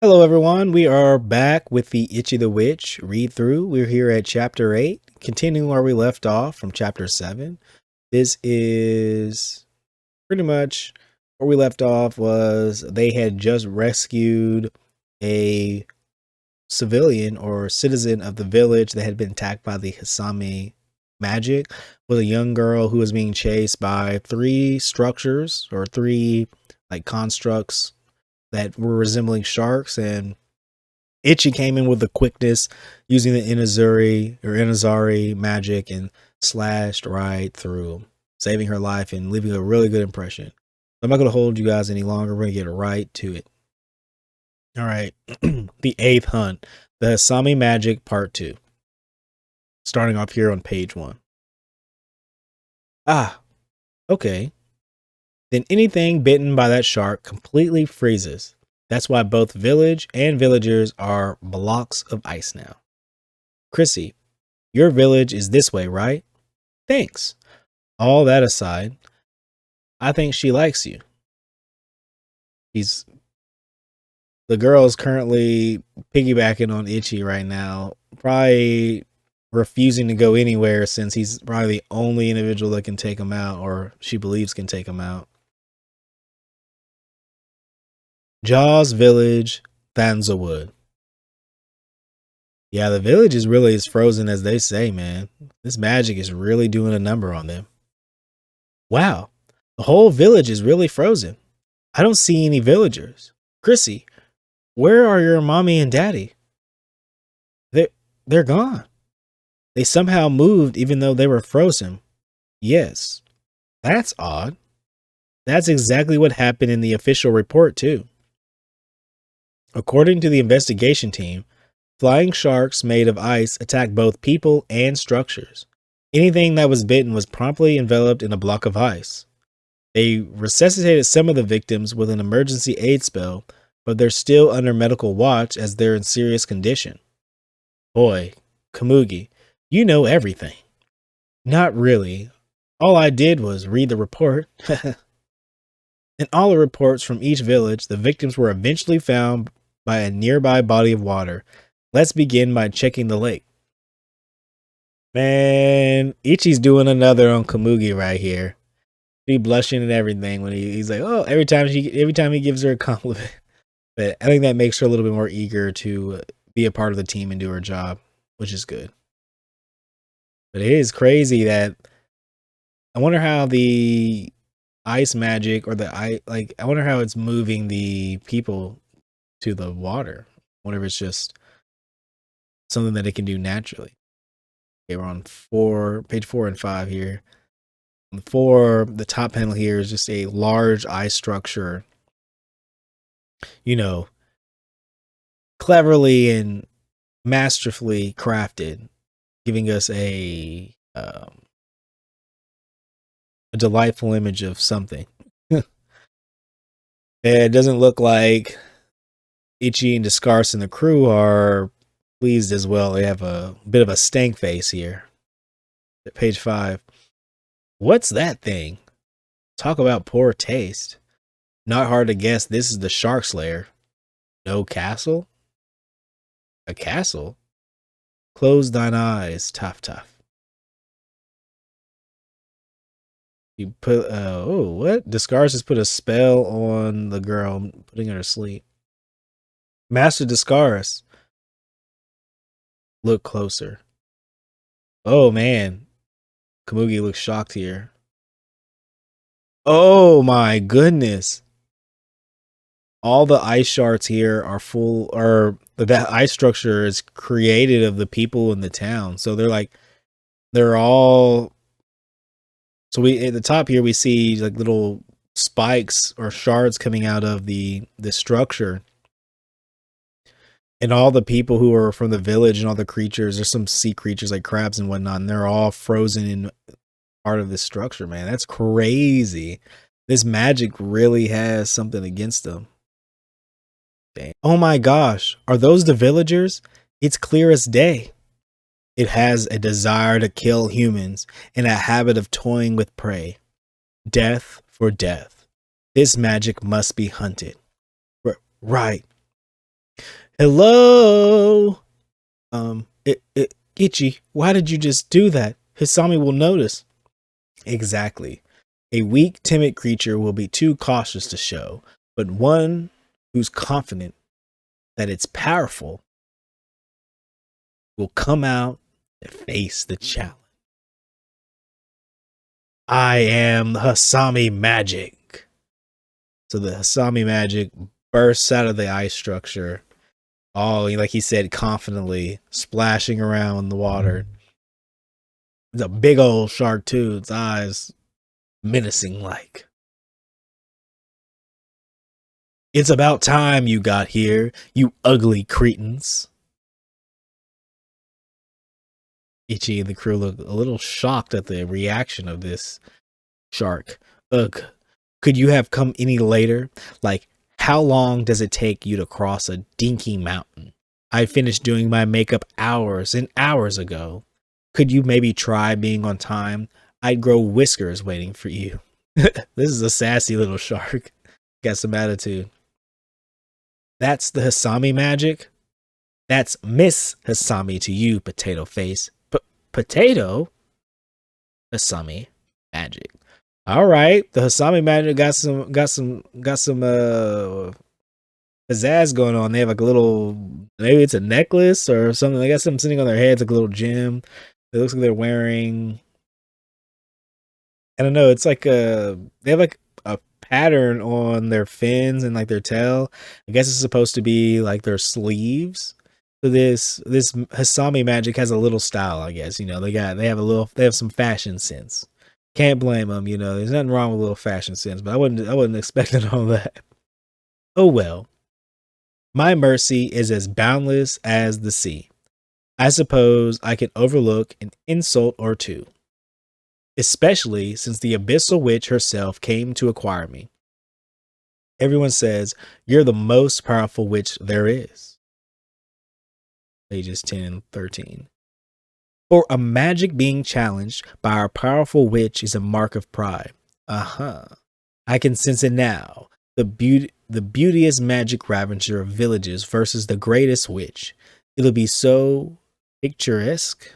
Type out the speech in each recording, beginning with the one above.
Hello, everyone. We are back with the Itchy the Witch read through. We're here at chapter 8, continuing where we left off from chapter 7. This is pretty much where we left off. Was they had just rescued a civilian or citizen of the village that had been attacked by the Hisami magic, with a young girl who was being chased by three structures or three like constructs that were resembling sharks. And Ichi came in with the quickness using the Inazari magic and slashed right through, saving her life and leaving a really good impression. I'm not going to hold you guys any longer. We're going to get right to it. All right. The 8th hunt, the Hisami magic part 2. Starting off here on page 1. Ah, okay. Then anything bitten by that shark completely freezes. That's why both village and villagers are blocks of ice now. Chrissy, your village is this way, right? Thanks. All that aside, I think she likes you. The girl is currently piggybacking on Ichi right now, probably refusing to go anywhere since he's probably the only individual that can take him out, or she believes can take him out. Jaws Village, Thanzawood. Yeah, the village is really as frozen as they say, man. This magic is really doing a number on them. Wow, the whole village is really frozen. I don't see any villagers. Chrissy, where are your mommy and daddy? They're gone. They somehow moved even though they were frozen. Yes, that's odd. That's exactly what happened in the official report, too. According to the investigation team, flying sharks made of ice attacked both people and structures. Anything that was bitten was promptly enveloped in a block of ice. They resuscitated some of the victims with an emergency aid spell, but they're still under medical watch as they're in serious condition. Boy, Kamugi, you know everything. Not really. All I did was read the report. In all the reports from each village, the victims were eventually found by a nearby body of water. Let's begin by checking the lake. Man, Ichi's doing another on Kamugi right here. Be blushing and everything when he's like, oh, every time he gives her a compliment. But I think that makes her a little bit more eager to be a part of the team and do her job, which is good. But it is crazy that I wonder how the ice magic or I wonder how it's moving the people to the water. I wonder if it's just something that it can do naturally. Okay, we're on page 4 and 5 here. On 4, the top panel here is just a large ice structure, cleverly and masterfully crafted, giving us a delightful image of something. It doesn't look like Ichi and Descartes and the crew are pleased as well. They have a bit of a stank face here. At page 5. What's that thing? Talk about poor taste. Not hard to guess this is the Shark's lair. No castle? A castle? Close thine eyes, tough. You put, what? Descartes has put a spell on the girl, putting her to sleep. Master Descartes. Look closer. Oh, man. Kamugi looks shocked here. Oh, my goodness. All the ice shards here are full, or that ice structure is created of the people in the town. So they're all. So we at the top here we see like little spikes or shards coming out of the structure, and all the people who are from the village and all the creatures. There's some sea creatures like crabs and whatnot, and they're all frozen in part of this structure. Man, that's crazy. This magic really has something against them. Dang. Oh my gosh, are those the villagers? It's clear as day. It has a desire to kill humans and a habit of toying with prey. Death for death. This magic must be hunted. Right. Hello? Ichi, why did you just do that? Hisami will notice. Exactly. A weak, timid creature will be too cautious to show, but one who's confident that it's powerful will come out and face the challenge. I am the Hasami magic. So the Hasami magic bursts out of the ice structure, all like he said, confidently splashing around in the water. It's a big old shark too. Its eyes menacing like. It's about time you got here, you ugly cretins. Ichi and the crew look a little shocked at the reaction of this shark. Ugh. Could you have come any later? Like, how long does it take you to cross a dinky mountain? I finished doing my makeup hours and hours ago. Could you maybe try being on time? I'd grow whiskers waiting for you. This is a sassy little shark. Got some attitude. That's the Hasami magic? That's Miss Hasami to you, potato face. Potato? Hasami magic. All right, the Hasami magic got some pizzazz going on. They have like a little, maybe it's a necklace or something. They got something sitting on their heads, like a little gem. It looks like they're wearing, I don't know, it's like they have like a pattern on their fins and like their tail. I guess it's supposed to be like their sleeves. So this Hasami magic has a little style, I guess. You know, they have some fashion sense. Can't blame them, you know. There's nothing wrong with a little fashion sense, but I wasn't expecting all that. Oh well. My mercy is as boundless as the sea. I suppose I can overlook an insult or two, especially since the abyssal witch herself came to acquire me. Everyone says you're the most powerful witch there is. Pages 10 and 13. For a magic being challenged by our powerful witch is a mark of pride. I can sense it now. The beauteous magic ravager of villages versus the greatest witch. It'll be so picturesque.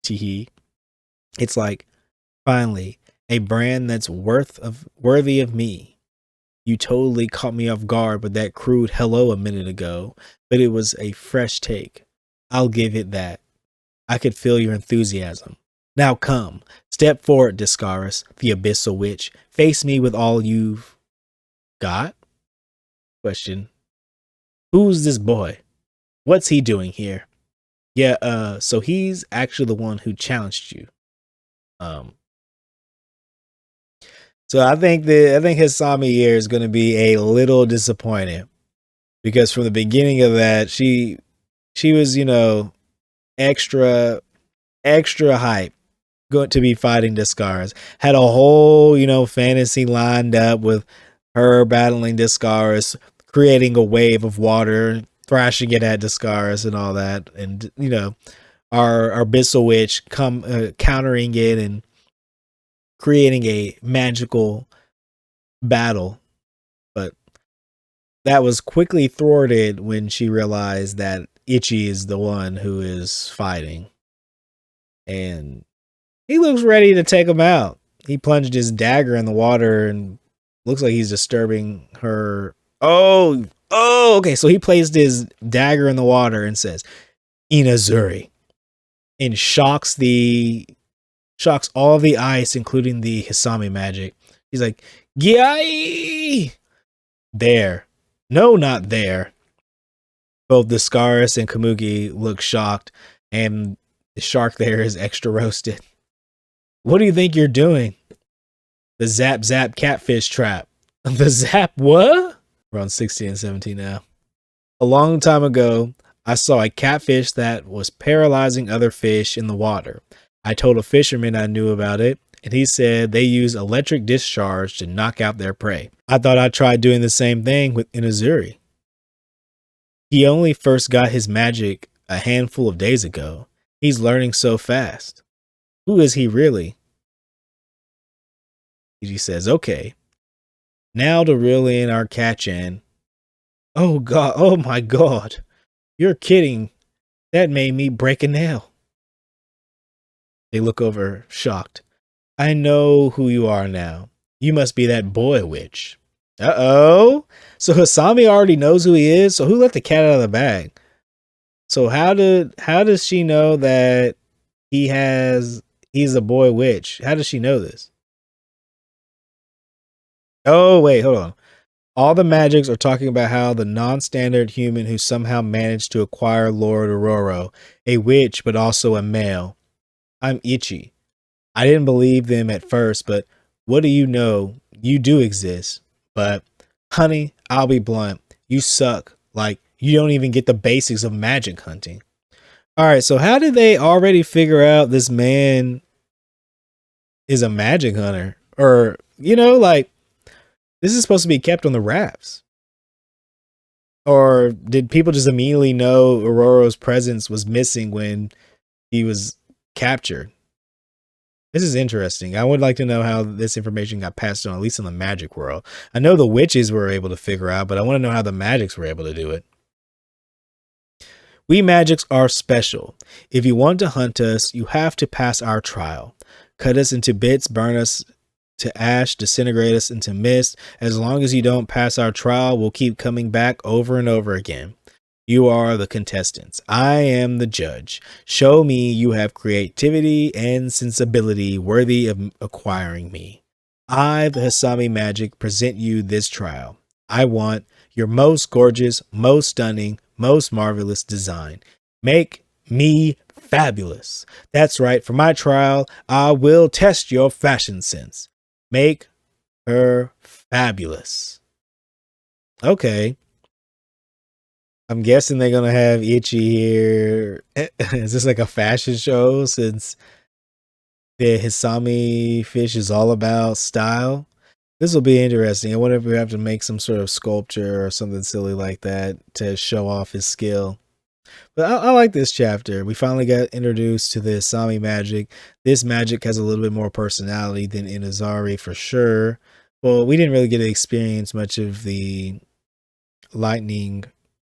Teehee. It's like, finally, a brand that's worthy of me. You totally caught me off guard with that crude hello a minute ago, but it was a fresh take. I'll give it that. I could feel your enthusiasm. Now come, step forward, Discaris, the abyssal witch. Face me with all you've got? Question. Who's this boy? What's he doing here? Yeah, so he's actually the one who challenged you. So I think Hisami here is going to be a little disappointed because from the beginning of that, she was, you know, extra hype going to be fighting Discaris. Had a whole, you know, fantasy lined up with her battling Discaris, creating a wave of water, thrashing it at Discaris and all that, and you know, our Abyssal Witch countering it and creating a magical battle. But that was quickly thwarted when she realized that Ichi is the one who is fighting. And he looks ready to take him out. He plunged his dagger in the water and looks like he's disturbing her. Oh, okay. So he placed his dagger in the water and says, Inazuri, and shocks all of the ice, including the Hisami magic. He's like, Gyai! There. No, not there. Both Discaris and Kamugi look shocked, and the shark there is extra roasted. What do you think you're doing? The zap zap catfish trap. The zap what? We're on 16 and 17 now. A long time ago, I saw a catfish that was paralyzing other fish in the water. I told a fisherman I knew about it, and he said they use electric discharge to knock out their prey. I thought I'd try doing the same thing with Inazuri. He only first got his magic a handful of days ago. He's learning so fast. Who is he really? He says, okay. Now to reel in our catch-in. Oh God. Oh my God. You're kidding. That made me break a nail. They look over, shocked. I know who you are now. You must be that boy witch. Uh-oh. So Hasami already knows who he is. So who let the cat out of the bag? So how does she know that he's a boy witch? How does she know this? Oh wait, hold on. All the magics are talking about how the non-standard human who somehow managed to acquire Lord Aurora, a witch but also a male. I'm Ichi. I didn't believe them at first, but what do you know? You do exist. But, honey, I'll be blunt. You suck. Like, you don't even get the basics of magic hunting. All right, so how did they already figure out this man is a magic hunter? Or, like, this is supposed to be kept on the wraps. Or did people just immediately know Aurora's presence was missing when he was captured? This is interesting. I would like to know how this information got passed on, at least in the magic world. I know the witches were able to figure out, but I want to know how the magics were able to do it. We magics are special. If you want to hunt us, you have to pass our trial. Cut us into bits, burn us to ash, disintegrate us into mist. As long as you don't pass our trial, we'll keep coming back over and over again. You are the contestants. I am the judge. Show me you have creativity and sensibility worthy of acquiring me. I, the Hasami Magic, present you this trial. I want your most gorgeous, most stunning, most marvelous design. Make me fabulous. That's right. For my trial, I will test your fashion sense. Make her fabulous. Okay. I'm guessing they're gonna have Ichi here. Is this like a fashion show since the Hisami fish is all about style? This will be interesting. I wonder if we have to make some sort of sculpture or something silly like that to show off his skill. But I like this chapter. We finally got introduced to the Hisami magic. This magic has a little bit more personality than Inazari for sure. Well, we didn't really get to experience much of the lightning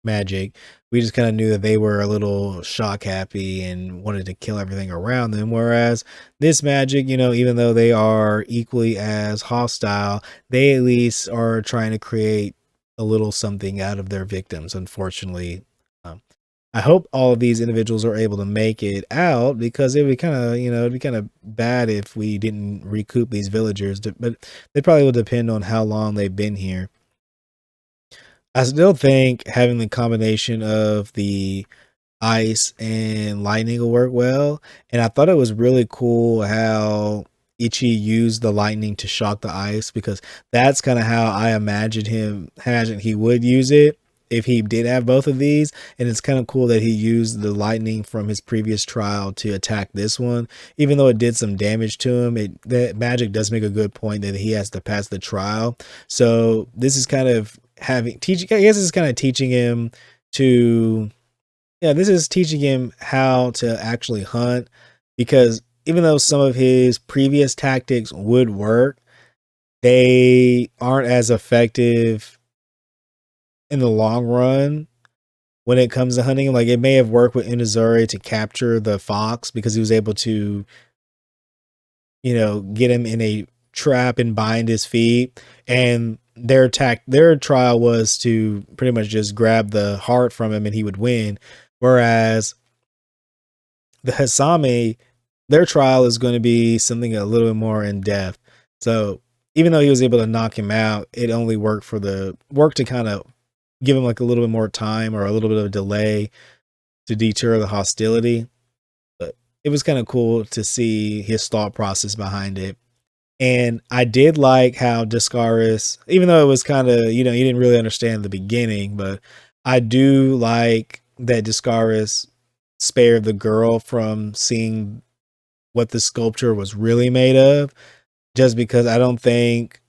magic. We just kind of knew that they were a little shock happy and wanted to kill everything around them. Whereas this magic, even though they are equally as hostile, they at least are trying to create a little something out of their victims. Unfortunately, I hope all of these individuals are able to make it out, because it would be kind of, it'd be kind of bad if we didn't recoup these villagers. But it probably will depend on how long they've been here. I still think having the combination of the ice and lightning will work well. And I thought it was really cool how Ichi used the lightning to shock the ice, because that's kind of how I imagined he would use it if he did have both of these. And it's kind of cool that he used the lightning from his previous trial to attack this one, even though it did some damage to him. That magic does make a good point that he has to pass the trial. So this is kind of teaching him to, yeah, this is teaching him how to actually hunt, because even though some of his previous tactics would work, they aren't as effective in the long run when it comes to hunting. Like, it may have worked with Inazuri to capture the fox because he was able to, get him in a trap and bind his feet. And their trial was to pretty much just grab the heart from him and he would win. Whereas the Hasami, their trial is going to be something a little bit more in depth. So even though he was able to knock him out, it only worked to kind of give him like a little bit more time or a little bit of a delay to deter the hostility. But it was kind of cool to see his thought process behind it. And I did like how Discaris, even though it was kind of, you didn't really understand the beginning, but I do like that Discaris spared the girl from seeing what the sculpture was really made of, just because I don't think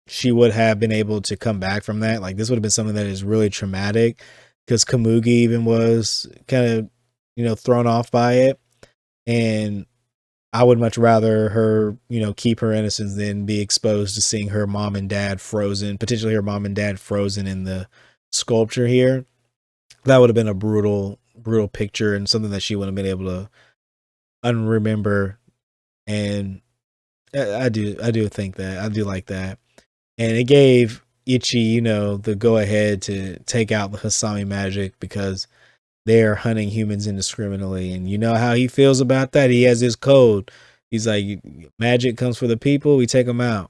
she would have been able to come back from that. Like, this would have been something that is really traumatic, because Kamugi even was kind of, thrown off by it. And I would much rather her, keep her innocence than be exposed to seeing her mom and dad frozen, potentially her mom and dad frozen in the sculpture here, that would have been a brutal picture and something that she wouldn't have been able to unremember. And I do think that. I do like that. And it gave Ichi, the go ahead to take out the Hasami magic because they're hunting humans indiscriminately. And you know how he feels about that. He has his code. He's like, magic comes for the people, we take them out.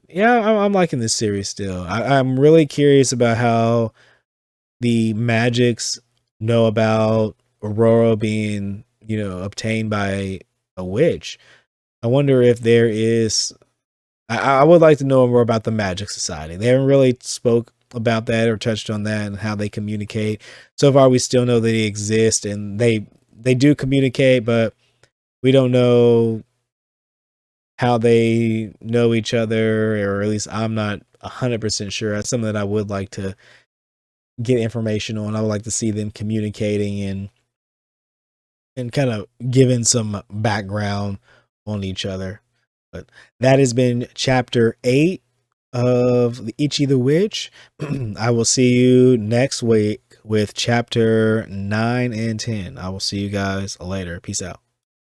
Yeah, I'm liking this series still. I'm really curious about how the magics know about Aurora being, obtained by a witch. I wonder if there is. I would like to know more about the Magic Society. They haven't really spoke about that or touched on that and how they communicate. So far, we still know that they exist and they do communicate, but we don't know how they know each other, or at least I'm not 100% sure. That's something that I would like to get information on. I would like to see them communicating and kind of giving some background on each other. But that has been chapter 8 of the Ichi the Witch. I will see you next week with chapter 9 and 10. I will see you guys later. Peace out.